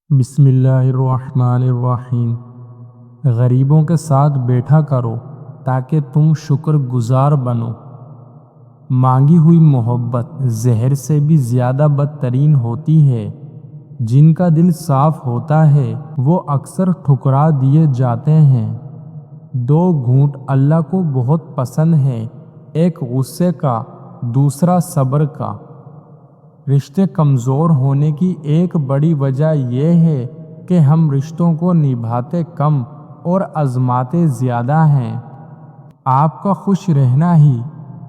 بسم اللہ الرحمن الرحیم۔ غریبوں کے ساتھ بیٹھا کرو تاکہ تم شکر گزار بنو۔ مانگی ہوئی محبت زہر سے بھی زیادہ بدترین ہوتی ہے۔ جن کا دل صاف ہوتا ہے وہ اکثر ٹھکرا دیے جاتے ہیں۔ دو گھونٹ اللہ کو بہت پسند ہے، ایک غصے کا، دوسرا صبر کا۔ رشتے کمزور ہونے کی ایک بڑی وجہ یہ ہے کہ ہم رشتوں کو نبھاتے کم اور آزماتے زیادہ ہیں۔ آپ کا خوش رہنا ہی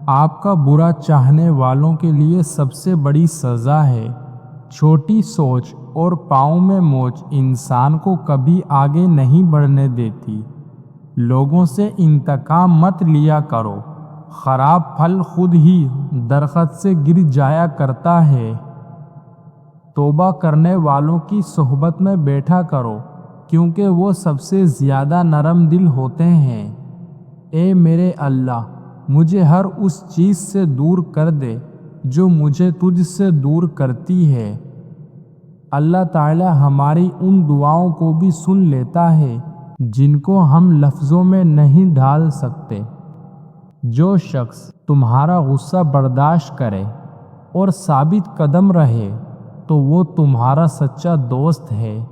آپ کا برا چاہنے والوں کے لیے سب سے بڑی سزا ہے۔ چھوٹی سوچ اور پاؤں میں موچ انسان کو کبھی آگے نہیں بڑھنے دیتی۔ لوگوں سے انتقام مت لیا کرو، خراب پھل خود ہی درخت سے گر جایا کرتا ہے۔ توبہ کرنے والوں کی صحبت میں بیٹھا کرو کیونکہ وہ سب سے زیادہ نرم دل ہوتے ہیں۔ اے میرے اللہ، مجھے ہر اس چیز سے دور کر دے جو مجھے تجھ سے دور کرتی ہے۔ اللہ تعالی ہماری ان دعاؤں کو بھی سن لیتا ہے جن کو ہم لفظوں میں نہیں ڈھال سکتے۔ جو شخص تمہارا غصہ برداشت کرے اور ثابت قدم رہے تو وہ تمہارا سچا دوست ہے۔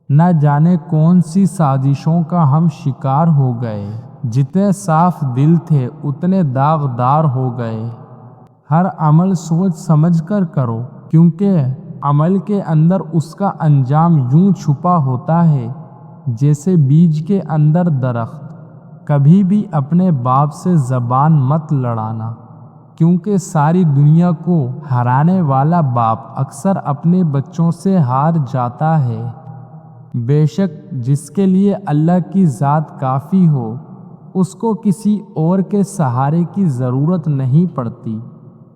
نہ جانے کون سی سازشوں کا ہم شکار ہو گئے، جتنے صاف دل تھے اتنے داغدار ہو گئے۔ ہر عمل سوچ سمجھ کر کرو کیونکہ عمل کے اندر اس کا انجام یوں چھپا ہوتا ہے جیسے بیج کے اندر درخت۔ کبھی بھی اپنے باپ سے زبان مت لڑانا کیونکہ ساری دنیا کو ہرانے والا باپ اکثر اپنے بچوں سے ہار جاتا ہے۔ بے شک جس کے لیے اللہ کی ذات کافی ہو اس کو کسی اور کے سہارے کی ضرورت نہیں پڑتی۔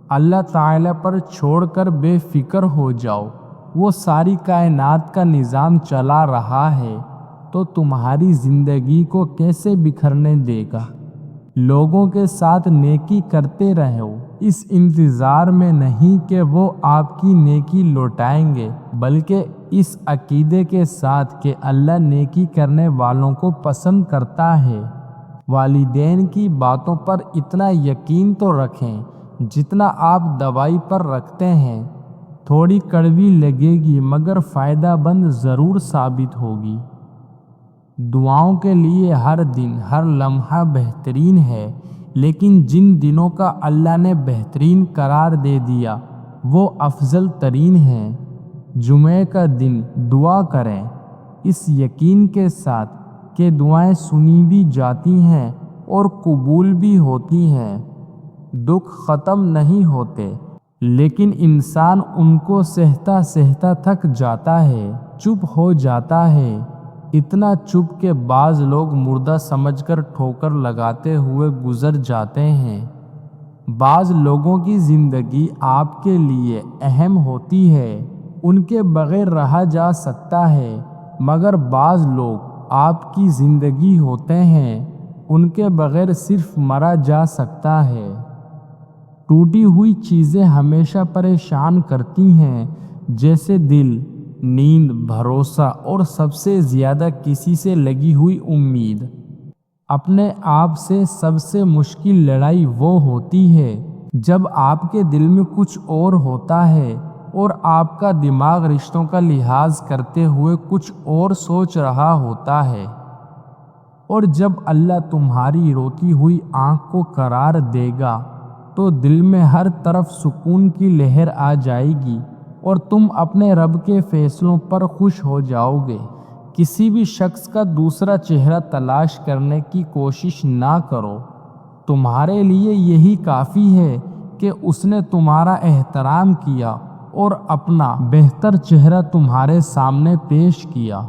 اللہ تعالی پر چھوڑ کر بے فکر ہو جاؤ، وہ ساری کائنات کا نظام چلا رہا ہے تو تمہاری زندگی کو کیسے بکھرنے دے گا۔ لوگوں کے ساتھ نیکی کرتے رہو، اس انتظار میں نہیں کہ وہ آپ کی نیکی لوٹائیں گے، بلکہ اس عقیدے کے ساتھ کہ اللہ نیکی کرنے والوں کو پسند کرتا ہے۔ والدین کی باتوں پر اتنا یقین تو رکھیں جتنا آپ دوائی پر رکھتے ہیں۔ تھوڑی کڑوی لگے گی مگر فائدہ مند ضرور ثابت ہوگی۔ دعاؤں کے لیے ہر دن ہر لمحہ بہترین ہے، لیکن جن دنوں کا اللہ نے بہترین قرار دے دیا وہ افضل ترین ہیں۔ جمعے کا دن دعا کریں اس یقین کے ساتھ کہ دعائیں سنی بھی جاتی ہیں اور قبول بھی ہوتی ہیں۔ دکھ ختم نہیں ہوتے لیکن انسان ان کو سہتا سہتا تھک جاتا ہے، چپ ہو جاتا ہے، اتنا چپ کہ بعض لوگ مردہ سمجھ کر ٹھوکر لگاتے ہوئے گزر جاتے ہیں۔ بعض لوگوں کی زندگی آپ کے لیے اہم ہوتی ہے، ان کے بغیر رہا جا سکتا ہے، مگر بعض لوگ آپ کی زندگی ہوتے ہیں، ان کے بغیر صرف مرا جا سکتا ہے۔ ٹوٹی ہوئی چیزیں ہمیشہ پریشان کرتی ہیں جیسے دل، نیند، بھروسہ اور سب سے زیادہ کسی سے لگی ہوئی امید۔ اپنے آپ سے سب سے مشکل لڑائی وہ ہوتی ہے جب آپ کے دل میں کچھ اور ہوتا ہے اور آپ کا دماغ رشتوں کا لحاظ کرتے ہوئے کچھ اور سوچ رہا ہوتا ہے۔ اور جب اللہ تمہاری روتی ہوئی آنکھ کو قرار دے گا تو دل میں ہر طرف سکون کی لہر آ جائے گی اور تم اپنے رب کے فیصلوں پر خوش ہو جاؤ گے۔ کسی بھی شخص کا دوسرا چہرہ تلاش کرنے کی کوشش نہ کرو، تمہارے لیے یہی کافی ہے کہ اس نے تمہارا احترام کیا اور اپنا بہتر چہرہ تمہارے سامنے پیش کیا۔